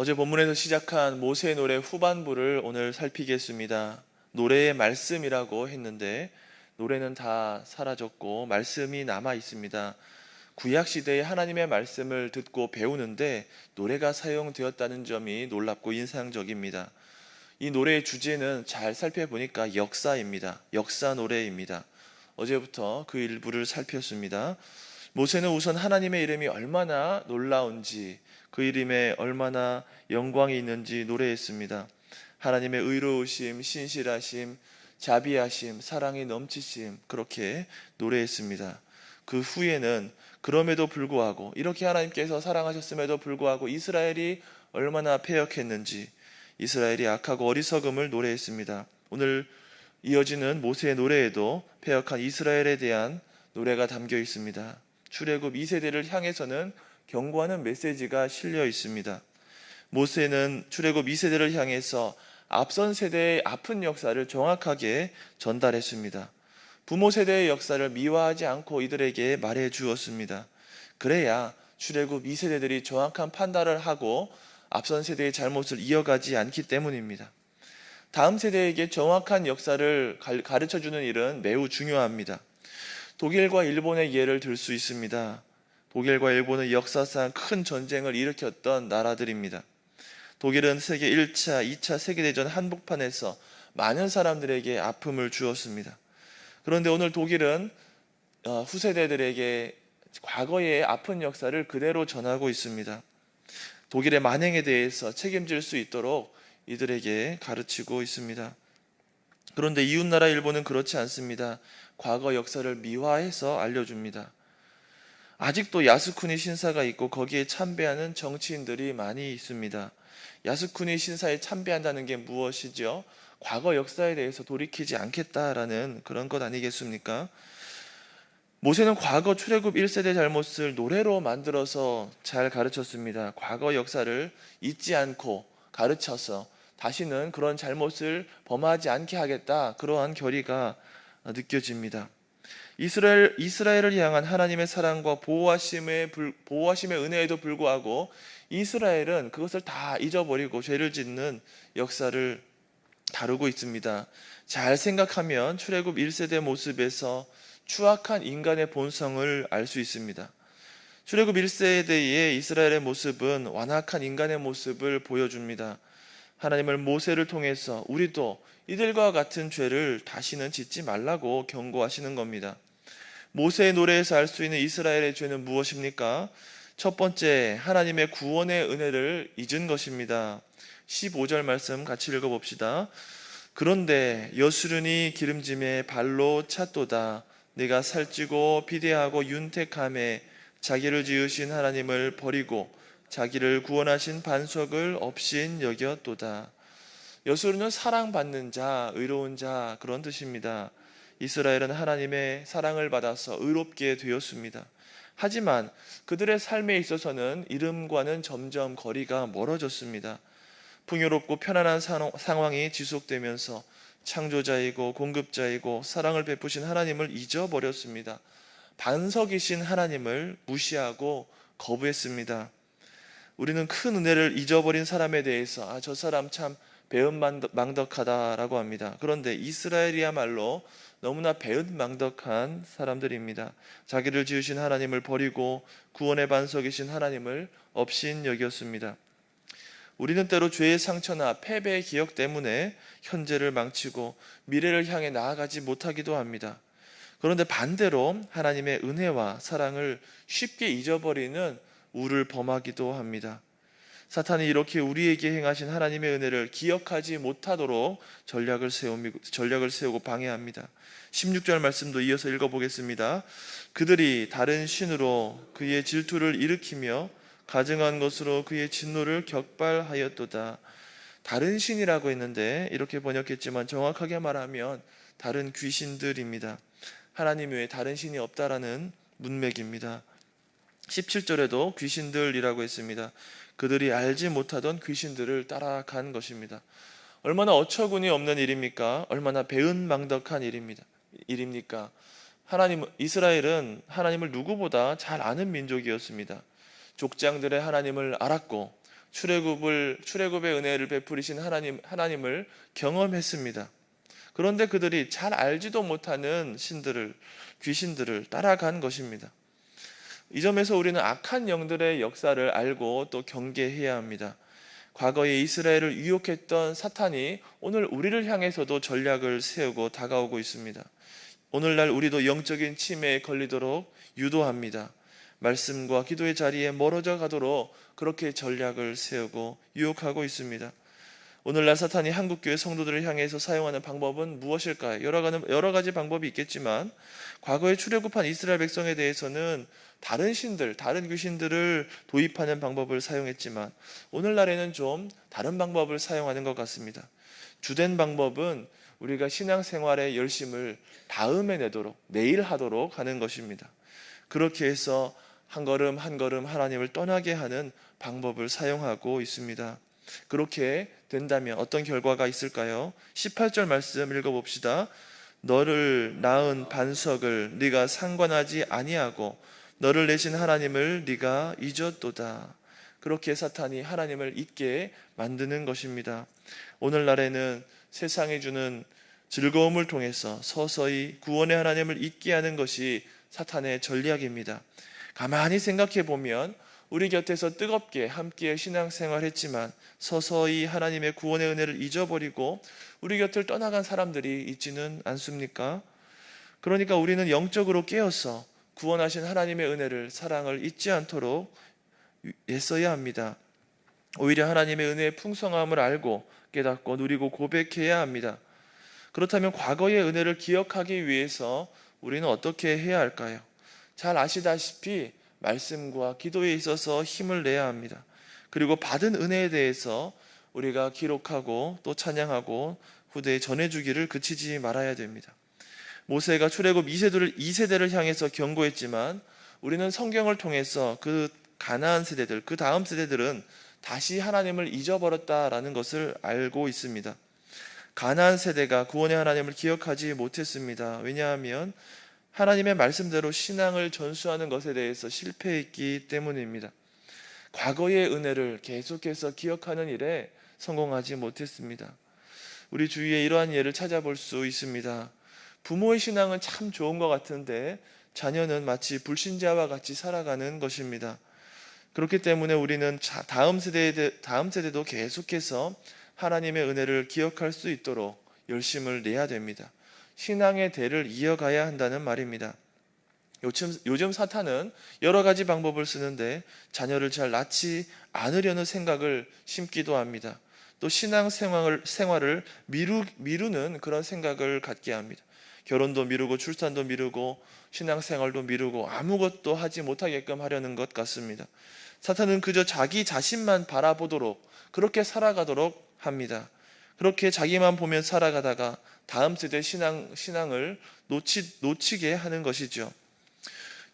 어제 본문에서 시작한 모세 노래 후반부를 오늘 살피겠습니다. 노래의 말씀이라고 했는데 노래는 다 사라졌고 말씀이 남아 있습니다. 구약 시대에 하나님의 말씀을 듣고 배우는데 노래가 사용되었다는 점이 놀랍고 인상적입니다. 이 노래의 주제는 잘 살펴보니까 역사입니다. 역사 노래입니다. 어제부터 그 일부를 살폈습니다. 모세는 우선 하나님의 이름이 얼마나 놀라운지, 그 이름에 얼마나 영광이 있는지 노래했습니다. 하나님의 의로우심, 신실하심, 자비하심, 사랑이 넘치심, 그렇게 노래했습니다. 그 후에는 그럼에도 불구하고, 이렇게 하나님께서 사랑하셨음에도 불구하고 이스라엘이 얼마나 패역했는지, 이스라엘이 악하고 어리석음을 노래했습니다. 오늘 이어지는 모세의 노래에도 패역한 이스라엘에 대한 노래가 담겨 있습니다. 출애굽 2세대를 향해서는 경고하는 메시지가 실려 있습니다. 모세는 출애굽 2세대를 향해서 앞선 세대의 아픈 역사를 정확하게 전달했습니다. 부모 세대의 역사를 미화하지 않고 이들에게 말해 주었습니다. 그래야 출애굽 2세대들이 정확한 판단을 하고 앞선 세대의 잘못을 이어가지 않기 때문입니다. 다음 세대에게 정확한 역사를 가르쳐주는 일은 매우 중요합니다. 독일과 일본의 예를 들 수 있습니다. 독일과 일본은 역사상 큰 전쟁을 일으켰던 나라들입니다. 독일은 세계 1차, 2차 세계대전 한복판에서 많은 사람들에게 아픔을 주었습니다. 그런데 오늘 독일은 후세대들에게 과거의 아픈 역사를 그대로 전하고 있습니다. 독일의 만행에 대해서 책임질 수 있도록 이들에게 가르치고 있습니다. 그런데 이웃나라 일본은 그렇지 않습니다. 과거 역사를 미화해서 알려줍니다. 아직도 야스쿠니 신사가 있고 거기에 참배하는 정치인들이 많이 있습니다. 야스쿠니 신사에 참배한다는 게 무엇이죠? 과거 역사에 대해서 돌이키지 않겠다라는 그런 것 아니겠습니까? 모세는 과거 출애굽 1세대 잘못을 노래로 만들어서 잘 가르쳤습니다. 과거 역사를 잊지 않고 가르쳐서 다시는 그런 잘못을 범하지 않게 하겠다. 그러한 결의가 느껴집니다. 이스라엘을 향한 하나님의 사랑과 보호하심의 은혜에도 불구하고 이스라엘은 그것을 다 잊어버리고 죄를 짓는 역사를 다루고 있습니다. 잘 생각하면 출애굽 1세대 모습에서 추악한 인간의 본성을 알 수 있습니다. 출애굽 1세대의 이스라엘의 모습은 완악한 인간의 모습을 보여줍니다. 하나님을 모세를 통해서 우리도 이들과 같은 죄를 다시는 짓지 말라고 경고하시는 겁니다. 모세의 노래에서 알 수 있는 이스라엘의 죄는 무엇입니까? 첫 번째, 하나님의 구원의 은혜를 잊은 것입니다. 15절 말씀 같이 읽어봅시다. 그런데 여수르니 기름짐에 발로 찼도다. 내가 살찌고 비대하고 윤택함에 자기를 지으신 하나님을 버리고 자기를 구원하신 반석을 없인 여겼도다. 여수르는 사랑받는 자, 의로운 자 그런 뜻입니다. 이스라엘은 하나님의 사랑을 받아서 의롭게 되었습니다. 하지만 그들의 삶에 있어서는 이름과는 점점 거리가 멀어졌습니다. 풍요롭고 편안한 상황이 지속되면서 창조자이고 공급자이고 사랑을 베푸신 하나님을 잊어버렸습니다. 반석이신 하나님을 무시하고 거부했습니다. 우리는 큰 은혜를 잊어버린 사람에 대해서 저 사람 참 배은망덕하다라고 합니다. 그런데 이스라엘이야말로 너무나 배은망덕한 사람들입니다. 자기를 지으신 하나님을 버리고 구원의 반석이신 하나님을 없인 여겼습니다. 우리는 때로 죄의 상처나 패배의 기억 때문에 현재를 망치고 미래를 향해 나아가지 못하기도 합니다. 그런데 반대로 하나님의 은혜와 사랑을 쉽게 잊어버리는 우를 범하기도 합니다. 사탄이 이렇게 우리에게 행하신 하나님의 은혜를 기억하지 못하도록 전략을 세우고 방해합니다. 16절 말씀도 이어서 읽어보겠습니다. 그들이 다른 신으로 그의 질투를 일으키며 가증한 것으로 그의 진노를 격발하였도다. 다른 신이라고 했는데 이렇게 번역했지만 정확하게 말하면 다른 귀신들입니다. 하나님 외에 다른 신이 없다라는 문맥입니다. 17절에도 귀신들이라고 했습니다. 그들이 알지 못하던 귀신들을 따라간 것입니다. 얼마나 어처구니 없는 일입니까? 얼마나 배은망덕한 일입니까? 이스라엘은 하나님을 누구보다 잘 아는 민족이었습니다. 족장들의 하나님을 알았고 출애굽의 은혜를 베푸리신 하나님을 경험했습니다. 그런데 그들이 잘 알지도 못하는 귀신들을 따라간 것입니다. 이 점에서 우리는 악한 영들의 역사를 알고 또 경계해야 합니다. 과거에 이스라엘을 유혹했던 사탄이 오늘 우리를 향해서도 전략을 세우고 다가오고 있습니다. 오늘날 우리도 영적인 침해에 걸리도록 유도합니다. 말씀과 기도의 자리에 멀어져 가도록 그렇게 전략을 세우고 유혹하고 있습니다. 오늘날 사탄이 한국교회 성도들을 향해서 사용하는 방법은 무엇일까요? 여러 가지 방법이 있겠지만 과거에 출애굽한 이스라엘 백성에 대해서는 다른 귀신들을 도입하는 방법을 사용했지만 오늘날에는 좀 다른 방법을 사용하는 것 같습니다. 주된 방법은 우리가 신앙생활의 열심을 다음에 내도록, 내일 하도록 하는 것입니다. 그렇게 해서 한 걸음 한 걸음 하나님을 떠나게 하는 방법을 사용하고 있습니다. 그렇게 된다면 어떤 결과가 있을까요? 18절 말씀 읽어봅시다. 너를 낳은 반석을 네가 상관하지 아니하고 너를 내신 하나님을 네가 잊었도다. 그렇게 사탄이 하나님을 잊게 만드는 것입니다. 오늘날에는 세상이 주는 즐거움을 통해서 서서히 구원의 하나님을 잊게 하는 것이 사탄의 전략입니다. 가만히 생각해 보면 우리 곁에서 뜨겁게 함께 신앙생활 했지만 서서히 하나님의 구원의 은혜를 잊어버리고 우리 곁을 떠나간 사람들이 있지는 않습니까? 그러니까 우리는 영적으로 깨어서 구원하신 하나님의 은혜를, 사랑을 잊지 않도록 애써야 합니다. 오히려 하나님의 은혜의 풍성함을 알고 깨닫고 누리고 고백해야 합니다. 그렇다면 과거의 은혜를 기억하기 위해서 우리는 어떻게 해야 할까요? 잘 아시다시피 말씀과 기도에 있어서 힘을 내야 합니다. 그리고 받은 은혜에 대해서 우리가 기록하고 또 찬양하고 후대에 전해주기를 그치지 말아야 됩니다. 모세가 출애굽 2세대를 향해서 경고했지만 우리는 성경을 통해서 그 가나안 세대들, 그 다음 세대들은 다시 하나님을 잊어버렸다라는 것을 알고 있습니다. 가나안 세대가 구원의 하나님을 기억하지 못했습니다. 왜냐하면 하나님의 말씀대로 신앙을 전수하는 것에 대해서 실패했기 때문입니다. 과거의 은혜를 계속해서 기억하는 일에 성공하지 못했습니다. 우리 주위에 이러한 예를 찾아볼 수 있습니다. 부모의 신앙은 참 좋은 것 같은데 자녀는 마치 불신자와 같이 살아가는 것입니다. 그렇기 때문에 우리는 다음 세대도 계속해서 하나님의 은혜를 기억할 수 있도록 열심을 내야 됩니다. 신앙의 대를 이어가야 한다는 말입니다. 요즘 사탄은 여러 가지 방법을 쓰는데 자녀를 잘 낳지 않으려는 생각을 심기도 합니다. 또 신앙생활을 미루는 그런 생각을 갖게 합니다. 결혼도 미루고 출산도 미루고 신앙생활도 미루고 아무것도 하지 못하게끔 하려는 것 같습니다. 사탄은 그저 자기 자신만 바라보도록 그렇게 살아가도록 합니다. 그렇게 자기만 보면 살아가다가 다음 세대 신앙을 놓치게 하는 것이죠.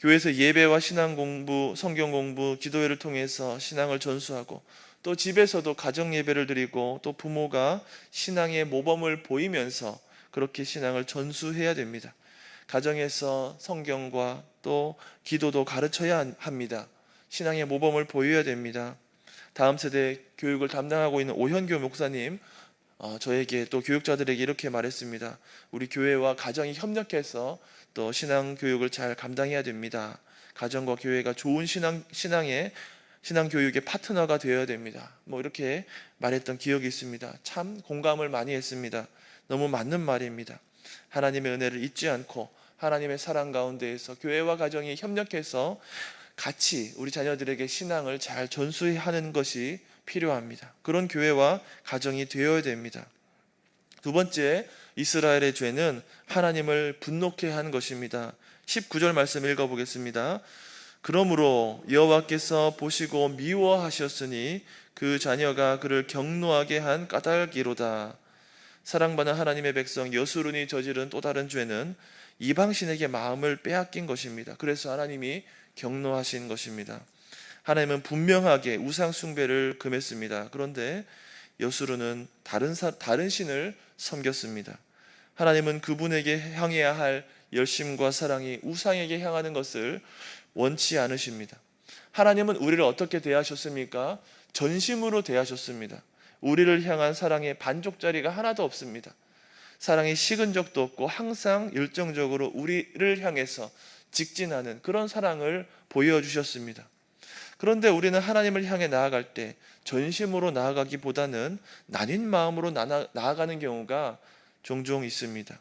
교회에서 예배와 신앙 공부, 성경 공부, 기도회를 통해서 신앙을 전수하고 또 집에서도 가정 예배를 드리고 또 부모가 신앙의 모범을 보이면서 그렇게 신앙을 전수해야 됩니다. 가정에서 성경과 또 기도도 가르쳐야 합니다. 신앙의 모범을 보여야 됩니다. 다음 세대 교육을 담당하고 있는 오현교 목사님, 저에게 또 교육자들에게 이렇게 말했습니다. 우리 교회와 가정이 협력해서 또 신앙 교육을 잘 감당해야 됩니다. 가정과 교회가 좋은 신앙 교육의 파트너가 되어야 됩니다. 이렇게 말했던 기억이 있습니다. 참 공감을 많이 했습니다. 너무 맞는 말입니다. 하나님의 은혜를 잊지 않고 하나님의 사랑 가운데에서 교회와 가정이 협력해서 같이 우리 자녀들에게 신앙을 잘 전수하는 것이 필요합니다. 그런 교회와 가정이 되어야 됩니다. 두 번째, 이스라엘의 죄는 하나님을 분노케 한 것입니다. 19절 말씀 읽어보겠습니다. 그러므로 여호와께서 보시고 미워하셨으니 그 자녀가 그를 경노하게 한 까닭이로다. 사랑받는 하나님의 백성 여수론이 저지른 또 다른 죄는 이방신에게 마음을 빼앗긴 것입니다. 그래서 하나님이 경노하신 것입니다. 하나님은 분명하게 우상 숭배를 금했습니다. 그런데 여수론은 다른 신을 섬겼습니다. 하나님은 그분에게 향해야 할 열심과 사랑이 우상에게 향하는 것을 원치 않으십니다. 하나님은 우리를 어떻게 대하셨습니까? 전심으로 대하셨습니다. 우리를 향한 사랑의 반쪽짜리가 하나도 없습니다. 사랑이 식은 적도 없고 항상 열정적으로 우리를 향해서 직진하는 그런 사랑을 보여주셨습니다. 그런데 우리는 하나님을 향해 나아갈 때 전심으로 나아가기보다는 나뉜 마음으로 나아가는 경우가 종종 있습니다.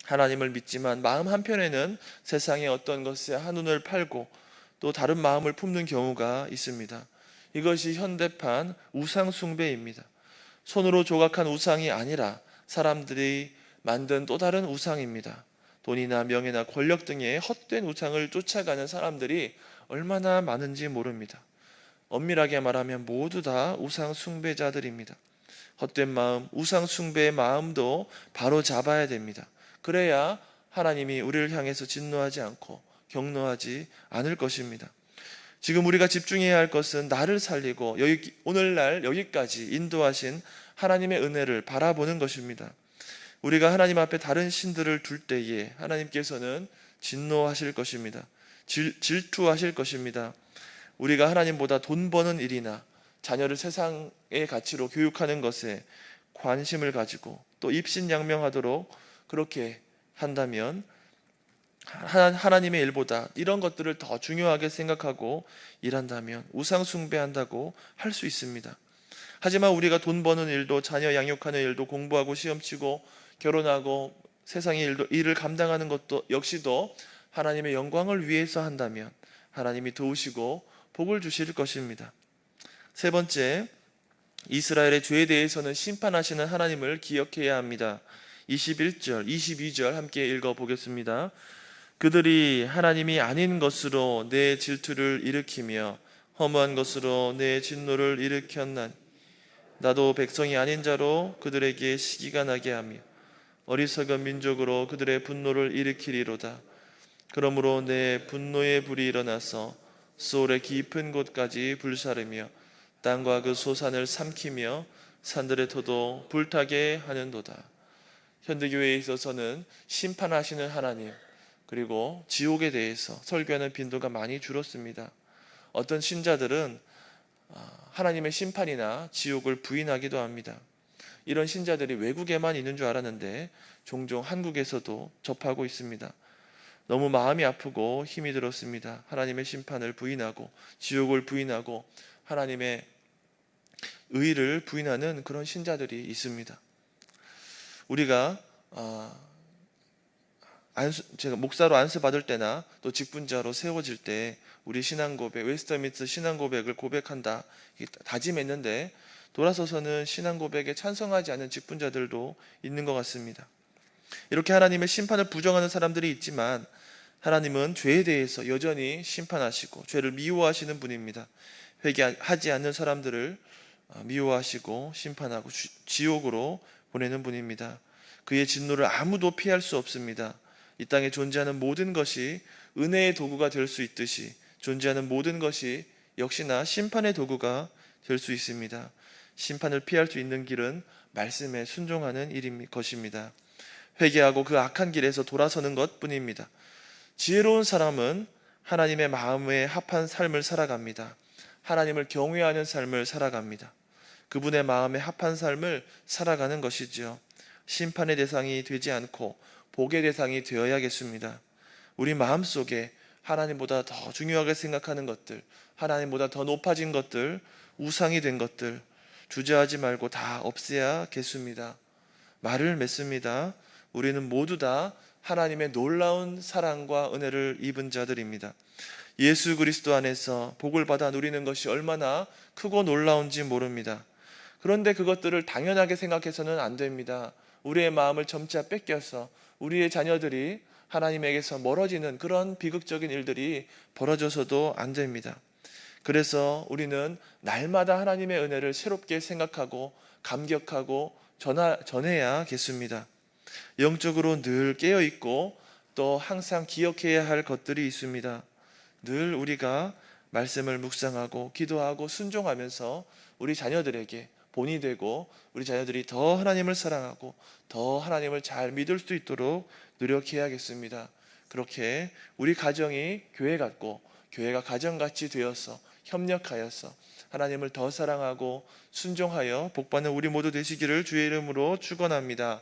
하나님을 믿지만 마음 한편에는 세상의 어떤 것에 한눈을 팔고 또 다른 마음을 품는 경우가 있습니다. 이것이 현대판 우상 숭배입니다. 손으로 조각한 우상이 아니라 사람들이 만든 또 다른 우상입니다. 돈이나 명예나 권력 등의 헛된 우상을 쫓아가는 사람들이 얼마나 많은지 모릅니다. 엄밀하게 말하면 모두 다 우상 숭배자들입니다. 헛된 마음, 우상 숭배의 마음도 바로 잡아야 됩니다. 그래야 하나님이 우리를 향해서 진노하지 않고 경노하지 않을 것입니다. 지금 우리가 집중해야 할 것은 나를 살리고 오늘날 여기까지 인도하신 하나님의 은혜를 바라보는 것입니다. 우리가 하나님 앞에 다른 신들을 둘 때에 하나님께서는 진노하실 것입니다. 질투하실 것입니다. 우리가 하나님보다 돈 버는 일이나 자녀를 세상의 가치로 교육하는 것에 관심을 가지고 또 입신양명하도록 그렇게 한다면 하나님의 일보다 이런 것들을 더 중요하게 생각하고 일한다면 우상 숭배한다고 할 수 있습니다. 하지만 우리가 돈 버는 일도 자녀 양육하는 일도 공부하고 시험 치고 결혼하고 세상의 일을 감당하는 것도 역시도 하나님의 영광을 위해서 한다면 하나님이 도우시고 복을 주실 것입니다. 세 번째, 이스라엘의 죄에 대해서는 심판하시는 하나님을 기억해야 합니다. 21절, 22절 함께 읽어보겠습니다. 그들이 하나님이 아닌 것으로 내 질투를 일으키며 허무한 것으로 내 진노를 일으켰나니 나도 백성이 아닌 자로 그들에게 시기가 나게 하며 어리석은 민족으로 그들의 분노를 일으키리로다. 그러므로 내 분노의 불이 일어나서 소울의 깊은 곳까지 불사르며 땅과 그 소산을 삼키며 산들의 터도 불타게 하는도다. 현대교회에 있어서는 심판하시는 하나님 그리고 지옥에 대해서 설교하는 빈도가 많이 줄었습니다. 어떤 신자들은 하나님의 심판이나 지옥을 부인하기도 합니다. 이런 신자들이 외국에만 있는 줄 알았는데 종종 한국에서도 접하고 있습니다. 너무 마음이 아프고 힘이 들었습니다. 하나님의 심판을 부인하고 지옥을 부인하고 하나님의 의를 부인하는 그런 신자들이 있습니다. 우리가 제가 목사로 안수 받을 때나 또 직분자로 세워질 때 우리 신앙 고백, 웨스터민스터 신앙 고백을 고백한다 다짐했는데 돌아서서는 신앙 고백에 찬성하지 않는 직분자들도 있는 것 같습니다. 이렇게 하나님의 심판을 부정하는 사람들이 있지만 하나님은 죄에 대해서 여전히 심판하시고 죄를 미워하시는 분입니다. 회개하지 않는 사람들을 미워하시고 심판하고 지옥으로 보내는 분입니다. 그의 진노를 아무도 피할 수 없습니다. 이 땅에 존재하는 모든 것이 은혜의 도구가 될 수 있듯이 존재하는 모든 것이 역시나 심판의 도구가 될 수 있습니다. 심판을 피할 수 있는 길은 말씀에 순종하는 것입니다. 회개하고 그 악한 길에서 돌아서는 것뿐입니다. 지혜로운 사람은 하나님의 마음에 합한 삶을 살아갑니다. 하나님을 경외하는 삶을 살아갑니다. 그분의 마음에 합한 삶을 살아가는 것이지요. 심판의 대상이 되지 않고 복의 대상이 되어야겠습니다. 우리 마음속에 하나님보다 더 중요하게 생각하는 것들, 하나님보다 더 높아진 것들, 우상이 된 것들 주저하지 말고 다 없애야겠습니다. 말을 맺습니다. 우리는 모두 다 하나님의 놀라운 사랑과 은혜를 입은 자들입니다. 예수 그리스도 안에서 복을 받아 누리는 것이 얼마나 크고 놀라운지 모릅니다. 그런데 그것들을 당연하게 생각해서는 안 됩니다. 우리의 마음을 점차 뺏겨서 우리의 자녀들이 하나님에게서 멀어지는 그런 비극적인 일들이 벌어져서도 안 됩니다. 그래서 우리는 날마다 하나님의 은혜를 새롭게 생각하고 감격하고 전해야겠습니다. 영적으로 늘 깨어있고 또 항상 기억해야 할 것들이 있습니다. 늘 우리가 말씀을 묵상하고 기도하고 순종하면서 우리 자녀들에게 본이 되고 우리 자녀들이 더 하나님을 사랑하고 더 하나님을 잘 믿을 수 있도록 노력해야겠습니다. 그렇게 우리 가정이 교회 같고 교회가 가정같이 되어서 협력하여서 하나님을 더 사랑하고 순종하여 복받는 우리 모두 되시기를 주의 이름으로 축원합니다.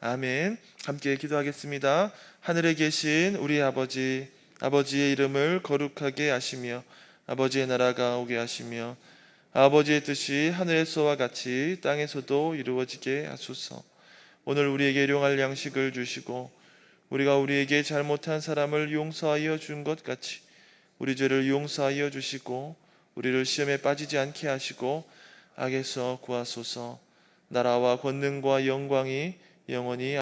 아멘. 함께 기도하겠습니다. 하늘에 계신 우리 아버지, 아버지의 이름을 거룩하게 하시며 아버지의 나라가 오게 하시며 아버지의 뜻이 하늘에서와 같이 땅에서도 이루어지게 하소서. 오늘 우리에게 일용할 양식을 주시고 우리가 우리에게 잘못한 사람을 용서하여 준 것 같이 우리 죄를 용서하여 주시고 우리를 시험에 빠지지 않게 하시고 악에서 구하소서. 나라와 권능과 영광이 영원히